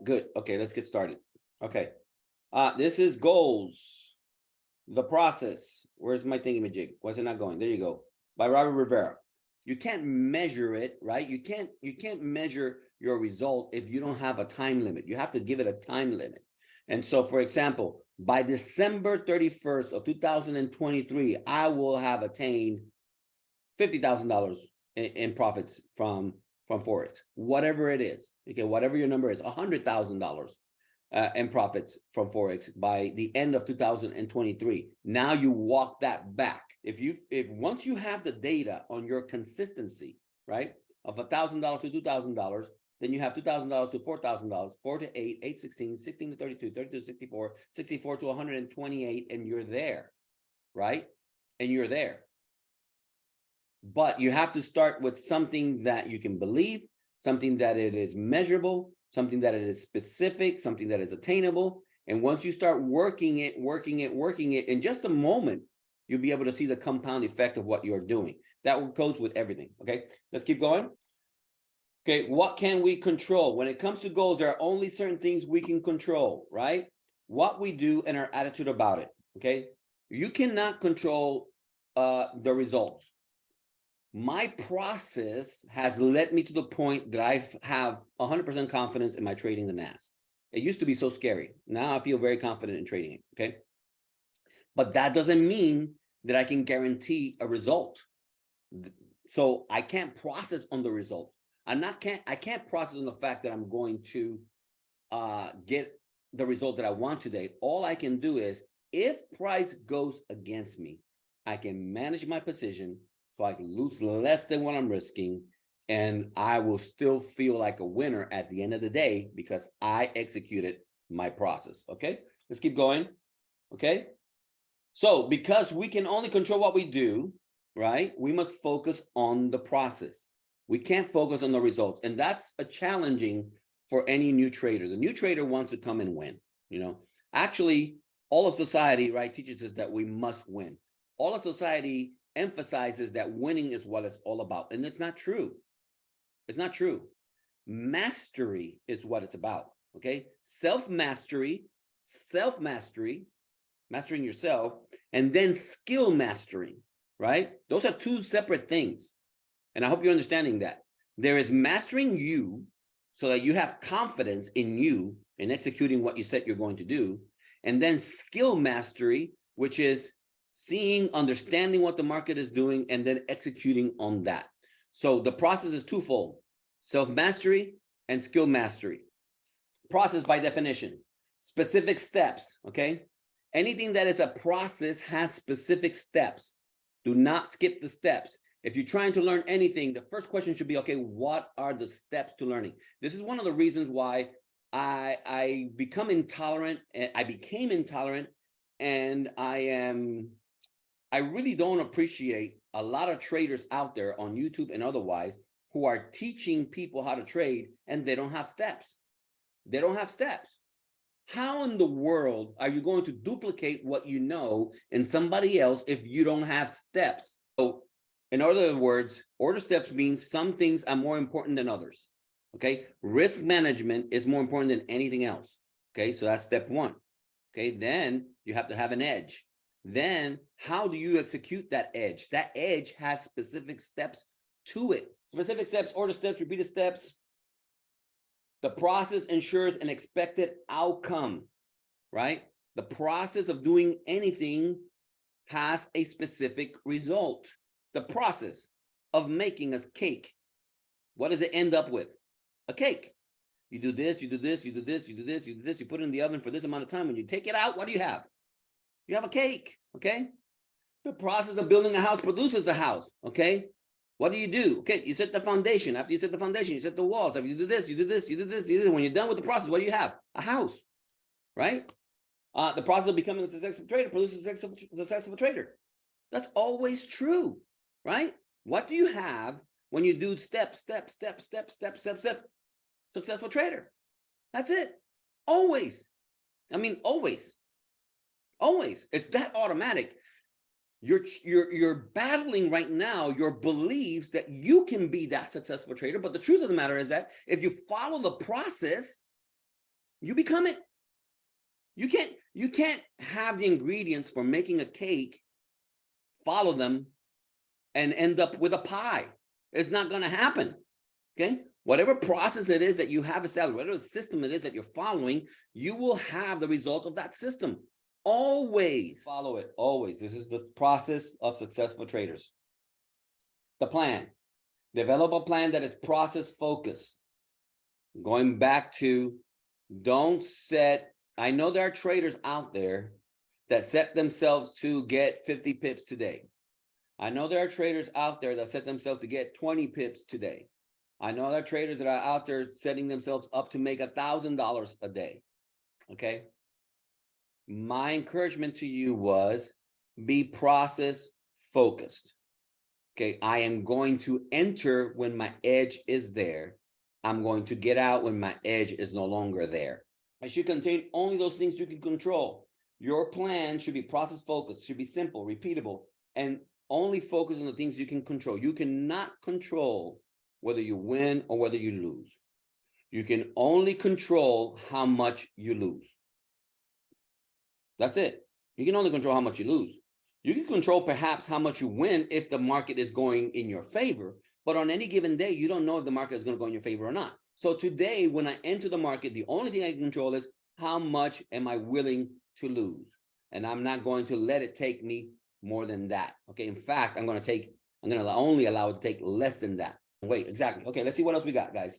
Good. Okay, let's get started. Okay. This is goals. The process. Where's my thingamajig? Why's it not going? There you go. By Robert Rivera. You can't measure it, right? You can't measure your result if you don't have a time limit. You have to give it a time limit. And so, for example, by December 31st of 2023, I will have attained $50,000 in profits from Forex, whatever it is. Okay, whatever your number is, $100,000 in profits from Forex by the end of 2023. Now you walk that back. If once you have the data on your consistency, right, of $1,000 to $2,000, then you have $2,000 to $4,000, 4 to 8, 8 16, 16 to 32, 32 to 64, 64 to 128, and you're there, right? And you're there. But you have to start with something that you can believe, something that it is measurable, something that it is specific, something that is attainable. And once you start working it, in just a moment, you'll be able to see the compound effect of what you're doing. That goes with everything. Okay, let's keep going. Okay, what can we control? When it comes to goals, there are only certain things we can control, right? What we do and our attitude about it. Okay, you cannot control the results. My process has led me to the point that I have 100% confidence in my trading the NAS. It used to be so scary. Now I feel very confident in trading it, okay? But that doesn't mean that I can guarantee a result. So I can't process on the result. I can't process on the fact that I'm going to get the result that I want today. All I can do is, if price goes against me, I can manage my position so I can lose less than what I'm risking, and I will still feel like a winner at the end of the day because I executed my process. Okay, let's keep going. Okay, so because we can only control what we do, right, we must focus on the process. We can't focus on the results, and that's a challenging for any new trader. The new trader wants to come and win. You know, actually, all of society, right, teaches us that we must win. All of society emphasizes that winning is what it's all about, and it's not true. It's not true. Mastery is what it's about. Okay, self-mastery, mastering yourself, and then skill mastering, right? Those are two separate things, and I hope you're understanding that. There is mastering you so that you have confidence in you in executing what you said you're going to do, and then skill mastery, which is seeing, understanding what the market is doing, and then executing on that. So the process is twofold: self-mastery and skill mastery. Process, by definition, specific steps, okay? Anything that is a process has specific steps. Do not skip the steps. If you're trying to learn anything, the first question should be, okay, what are the steps to learning? This is one of the reasons why I became intolerant, and I really don't appreciate a lot of traders out there on YouTube and otherwise who are teaching people how to trade and they don't have steps. They don't have steps. How in the world are you going to duplicate what you know in somebody else if you don't have steps? So in other words, order steps means some things are more important than others. Okay, risk management is more important than anything else. Okay, so that's step one. Okay, then you have to have an edge. Then how do you execute that edge? That edge has specific steps to it. Specific steps, order steps, repeated steps. The process ensures an expected outcome, right? The process of doing anything has a specific result. The process of making a cake, what does it end up with? A cake. You do this, you do this, you do this, you do this, you do this, you put it in the oven for this amount of time. When you take it out, what do you have? You have a cake, okay? The process of building a house produces a house, okay? What do? Okay, you set the foundation. After you set the foundation, you set the walls. After you do this, you do this, you do this, you do this. When you're done with the process, what do you have? A house, right? The process of becoming a successful trader produces a successful trader. That's always true, right? What do you have when you do step? Successful trader. That's it. Always. I mean, always. Always. It's that automatic. You're battling right now your beliefs that you can be that successful trader. But the truth of the matter is that if you follow the process, You become it. You can't have the ingredients for making a cake, follow them, and end up with a pie. It's not going to happen. Okay. Whatever process it is that you have established, whatever system it is that you're following, you will have the result of that system. Always follow it. Always. This is the process of successful traders. The plan. Develop a plan that is process focused. Going back to, don't set, I know there are traders out there that set themselves to get 50 pips today. I know there are traders out there that set themselves to get 20 pips today. I know there are traders that are out there setting themselves up to make $1,000 a day. Okay. My encouragement to you was be process focused. Okay. I am going to enter when my edge is there. I'm going to get out when my edge is no longer there. It should contain only those things you can control. Your plan should be process focused, should be simple, repeatable, and only focus on the things you can control. You cannot control whether you win or whether you lose. You can only control how much you lose. That's it. You can only control how much you lose. You can control perhaps how much you win if the market is going in your favor, but on any given day, you don't know if the market is going to go in your favor or not. So today, when I enter the market, the only thing I can control is how much am I willing to lose? And I'm not going to let it take me more than that. Okay. In fact, I'm going to only allow it to take less than that. Wait, exactly. Okay. Let's see what else we got, guys.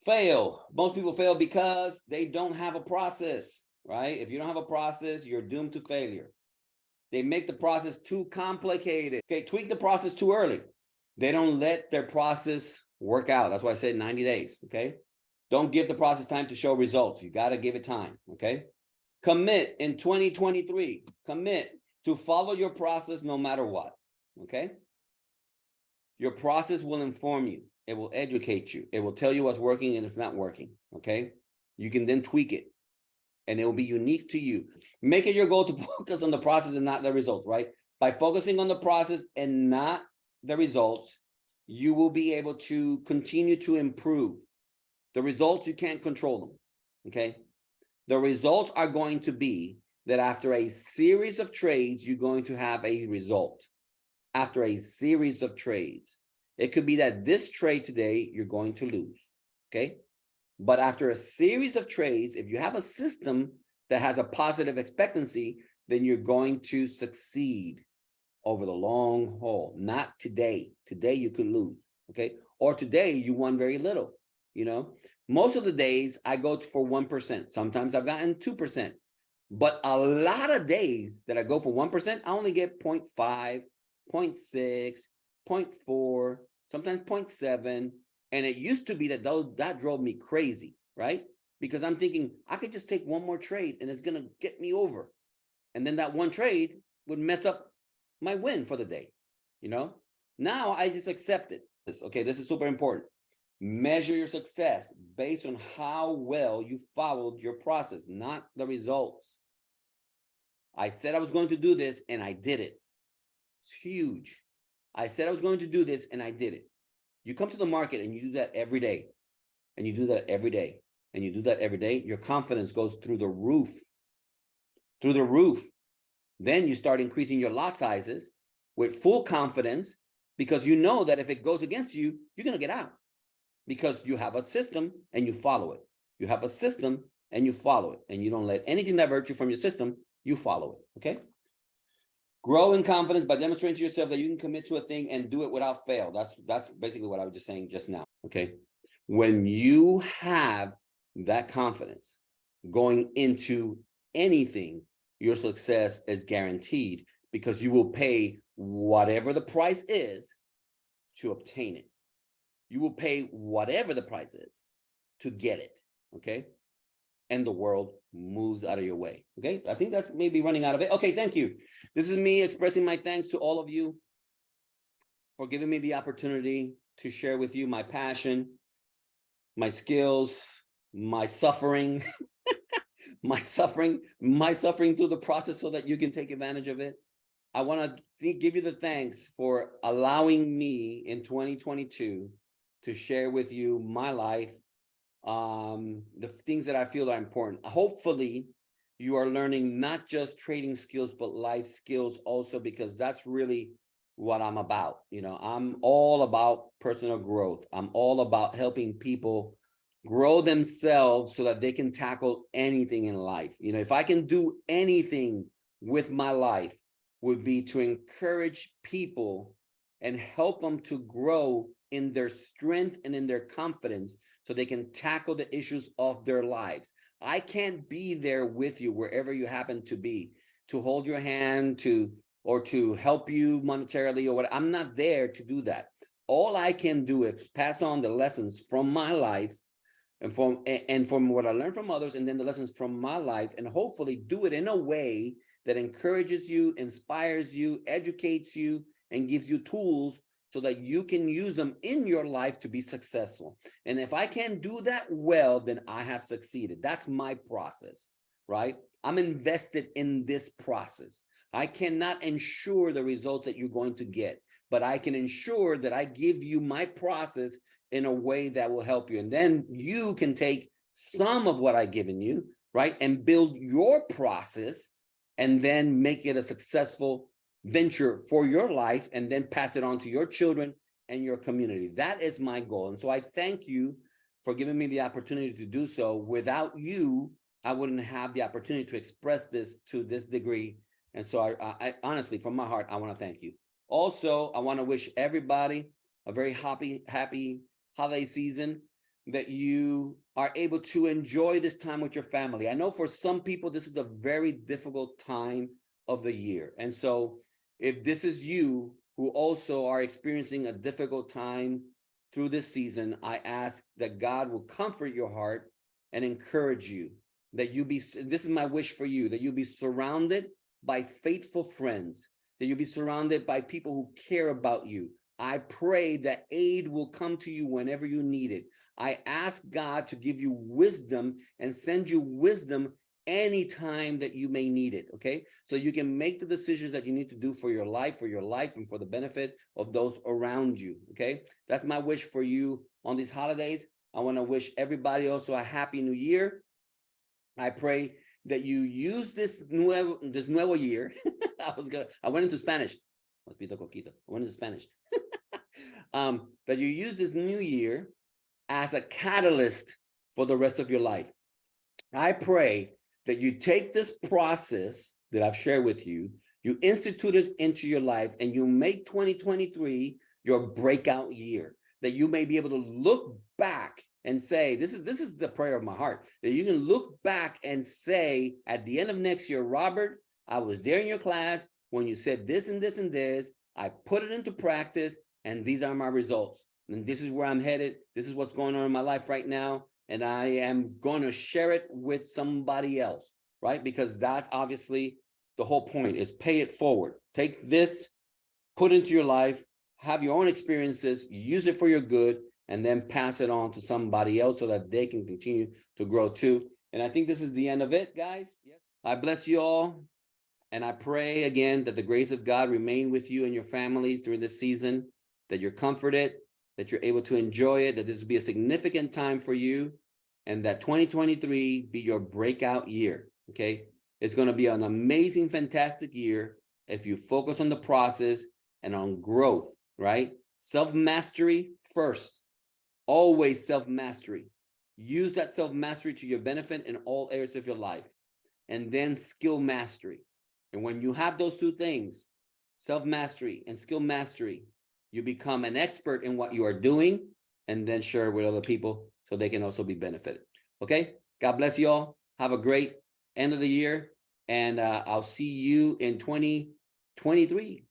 Fail. Most people fail because they don't have a process, right? If you don't have a process, you're doomed to failure. They make the process too complicated. Okay. Tweak the process too early. They don't let their process work out. That's why I said 90 days. Okay. Don't give the process time to show results. You got to give it time. Okay. Commit in 2023. Commit to follow your process no matter what. Okay. Your process will inform you. It will educate you. It will tell you what's working and it's not working. Okay. You can then tweak it and it will be unique to you. Make it your goal to focus on the process and not the results, right? By focusing on the process and not the results, you will be able to continue to improve. The results, you can't control them. Okay. The results are going to be that after a series of trades, you're going to have a result. After a series of trades, it could be that this trade today, you're going to lose. Okay. But after a series of trades, if you have a system that has a positive expectancy, then you're going to succeed over the long haul. Not today. Today you could lose. Okay. Or today you won very little. You know, most of the days I go for 1%. Sometimes I've gotten 2%. But a lot of days that I go for 1%, I only get 0.5, 0.6, 0.4, sometimes 0.7. And it used to be that drove me crazy, right? Because I'm thinking I could just take one more trade and it's going to get me over. And then that one trade would mess up my win for the day. You know, now I just accept it. Okay, this is super important. Measure your success based on how well you followed your process, not the results. I said I was going to do this and I did it. It's huge. I said I was going to do this and I did it. You come to the market and you do that every day, and you do that every day, and you do that every day, your confidence goes through the roof. Through the roof. Then you start increasing your lot sizes with full confidence, because you know that if it goes against you, you're going to get out because you have a system and you follow it. You have a system and you follow it, and you don't let anything divert you from your system. You follow it. Okay. Grow in confidence by demonstrating to yourself that you can commit to a thing and do it without fail. That's basically what I was just saying just now. Okay. When you have that confidence going into anything, your success is guaranteed, because you will pay whatever the price is to obtain it. You will pay whatever the price is to get it. Okay. And the world moves out of your way. Okay. I think that's maybe running out of it. Okay. Thank you. This is me expressing my thanks to all of you for giving me the opportunity to share with you my passion, my skills, my suffering, my suffering through the process so that you can take advantage of it. I want to give you the thanks for allowing me in 2022 to share with you my life, the things that I feel are important. Hopefully, you are learning not just trading skills, but life skills also, because that's really what I'm about. You know, I'm all about personal growth. I'm all about helping people grow themselves so that they can tackle anything in life. You know, if I can do anything with my life, would be to encourage people and help them to grow in their strength and in their confidence so they can tackle the issues of their lives. I can't be there with you wherever you happen to be, to hold your hand, or to help you monetarily or what. I'm not there to do that. All I can do is pass on the lessons from my life and from what I learned from others, and then the lessons from my life, and hopefully do it in a way that encourages you, inspires you, educates you, and gives you tools so that you can use them in your life to be successful. And if I can do that well, then I have succeeded. That's my process, right? I'm invested in this process. I cannot ensure the results that you're going to get, but I can ensure that I give you my process in a way that will help you. And then you can take some of what I've given you, right, and build your process and then make it a successful venture for your life, and then pass it on to your children and your community. That is my goal. And so I thank you for giving me the opportunity to do so. Without you, I wouldn't have the opportunity to express this to this degree. And so I honestly, from my heart, I want to thank you. Also, I want to wish everybody a very happy holiday season, that you are able to enjoy this time with your family. I know for some people, this is a very difficult time of the year. And so if this is you who also are experiencing a difficult time through this season, I ask that God will comfort your heart and encourage you, that you be, this is my wish for you, that you'll be surrounded by faithful friends, that you'll be surrounded by people who care about you. I pray that aid will come to you whenever you need it. I ask God to give you wisdom and send you wisdom anytime that you may need it, okay? So you can make the decisions that you need to do for your life, and for the benefit of those around you, okay? That's my wish for you on these holidays. I want to wish everybody also a happy new year. I pray that you use this nuevo year. I went into Spanish. I went into Spanish. That you use this new year as a catalyst for the rest of your life. I pray that you take this process that I've shared with you, you institute it into your life, and you make 2023 your breakout year, that you may be able to look back and say, this is the prayer of my heart, that you can look back and say at the end of next year, Robert, I was there in your class when you said this and this and this, I put it into practice, and these are my results. And this is where I'm headed. This is what's going on in my life right now. And I am going to share it with somebody else, right? Because that's obviously the whole point, is pay it forward. Take this, put it into your life, have your own experiences, use it for your good, and then pass it on to somebody else so that they can continue to grow too. And I think this is the end of it, guys. Yes. I bless you all. And I pray again that the grace of God remain with you and your families during this season, that you're comforted, that you're able to enjoy it, that this will be a significant time for you, and that 2023 be your breakout year, okay? It's going to be an amazing, fantastic year if you focus on the process and on growth, right? Self-mastery first, always self-mastery. Use that self-mastery to your benefit in all areas of your life, and then skill mastery. And when you have those two things, self-mastery and skill mastery, you become an expert in what you are doing, and then share it with other people so they can also be benefited. Okay? God bless you all. Have a great end of the year, and I'll see you in 2023.